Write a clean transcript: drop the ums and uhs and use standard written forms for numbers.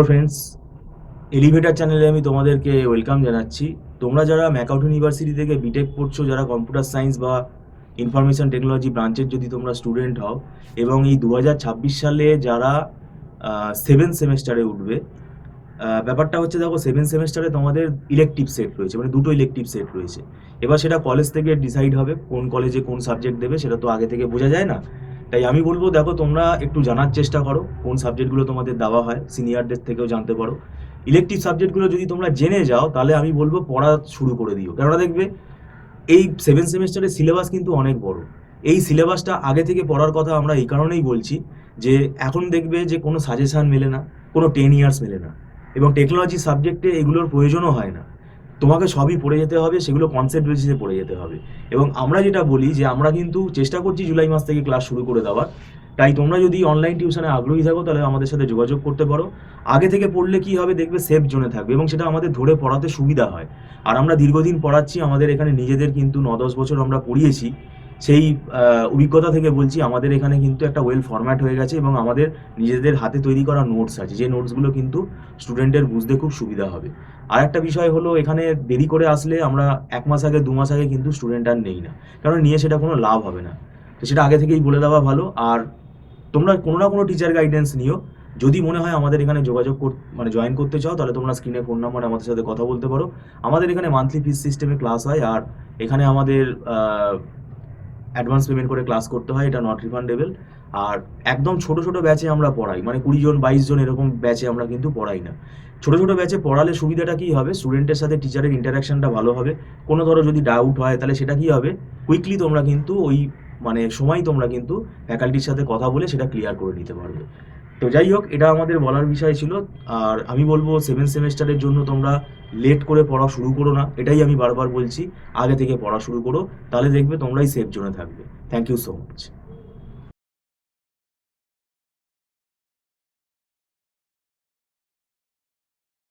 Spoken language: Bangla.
হ্যালো ফ্রেন্ডস, এলিভেটার চ্যানেলে আমি তোমাদেরকে ওয়েলকাম জানাচ্ছি। তোমরা যারা ম্যাকআউট ইউনিভার্সিটি থেকে বিটেক পড়ছো, যারা কম্পিউটার সায়েন্স বা ইনফরমেশন টেকনোলজি ব্রাঞ্চের যদি তোমরা স্টুডেন্ট হও এবং এই 2026 সালে যারা 7 সেমেস্টারে উঠবে, ব্যাপারটা হচ্ছে দেখো 7 সেমেস্টারে তোমাদের ইলেকটিভ সেট রয়েছে, মানে দুটো ইলেকটিভ সেট রয়েছে। এবার সেটা কলেজ থেকে ডিসাইড হবে কোন কলেজে কোন সাবজেক্ট দেবে, সেটা তো আগে থেকে বোঝা যায় না। তাই আমি বলবো দেখো তোমরা একটু জানার চেষ্টা করো কোন সাবজেক্টগুলো তোমাদের দেওয়া হয়, সিনিয়রদের থেকেও জানতে পারো। ইলেকটিভ সাবজেক্টগুলো যদি তোমরা জেনে যাও তাহলে আমি বলবো পড়া শুরু করে দিও, কেননা দেখবে এই 7 সেমেস্টারের সিলেবাস কিন্তু অনেক বড়। এই সিলেবাসটা আগে থেকে পড়ার কথা আমরা এই কারণেই বলছি যে এখন দেখবে যে কোনো সাজেশান মেলে না, কোনো 10 ইয়ার্স মেলে না, এবং টেকনোলজি সাবজেক্টে এগুলোর প্রয়োজনও হয় না। তোমাকে সবই পড়ে যেতে হবে, সেগুলো কনসেপ্ট বেসিসে পড়ে যেতে হবে। এবং আমরা যেটা বলি যে আমরা কিন্তু চেষ্টা করছি জুলাই মাস থেকে ক্লাস শুরু করে দেওয়ার। তাই তোমরা যদি অনলাইন টিউশনে আগ্রহী থাকো তাহলে আমাদের সাথে যোগাযোগ করতে পারো। আগে থেকে পড়লে কি হবে দেখবে সেফ জোনে থাকবে এবং সেটা আমাদের ধরে পড়াতে সুবিধা হয়। আর আমরা দীর্ঘদিন পড়াচ্ছি, আমাদের এখানে নিজেদের কিন্তু 9-10 বছর আমরা পড়িয়েছি। সেই অভিজ্ঞতা থেকে বলছি আমাদের এখানে কিন্তু একটা ওয়েল ফরম্যাট হয়ে গেছে এবং আমাদের নিজেদের হাতে তৈরি করা নোটস আছে, যে নোটসগুলো কিন্তু স্টুডেন্টের বুঝতে খুব সুবিধা হবে। আর একটা বিষয় হলো এখানে দেরি করে আসলে আমরা 1 মাস আগে 2 মাস আগে কিন্তু স্টুডেন্ট আর নেই না, কারণ নিয়ে সেটা কোনো লাভ হবে না। তো সেটা আগে থেকেই বলে দেওয়া ভালো। আর তোমরা কোনো না কোনো টিচার গাইডেন্স নিও। যদি মনে হয় আমাদের এখানে যোগাযোগ মানে জয়েন করতে চাও তাহলে তোমরা স্ক্রিনে ফোন নাম্বার আমাদের সাথে কথা বলতে পারো। আমাদের এখানে মান্থলি ফিস সিস্টেমে ক্লাস হয়, আর এখানে আমাদের অ্যাডভান্স পেমেন্ট করে ক্লাস করতে হয়, এটা নট রিফান্ডেবল। আর একদম ছোট ছোট ব্যাচে আমরা পড়াই, মানে 20 জন 22 জন এরকম ব্যাচে আমরা কিন্তু পড়াই না। ছোট ছোট ব্যাচে পড়ালে সুবিধাটা কী হবে, স্টুডেন্টের সাথে টিচারের ইন্টারাকশনটা ভালো হবে। কোনো ধরো যদি ডাউট হয় তাহলে সেটা কী হবে, কুইকলি তোমরা কিন্তু ওই মানে সময় তোমরা কিন্তু ফ্যাকাল্টির সাথে কথা বলে সেটা ক্লিয়ার করে নিতে পারবে। তো যাই হোক, এটা আমাদের বলার বিষয় ছিল। আর আমি বলবো 7 সেমেস্টারের জন্য তোমরা লেট করে পড়া শুরু করো না, এটাই আমি বারবার বলছি। আগে থেকে পড়া শুরু করো, তাহলে দেখবে তোমরাই সেফ জোনে থাকবে। Thank you so much.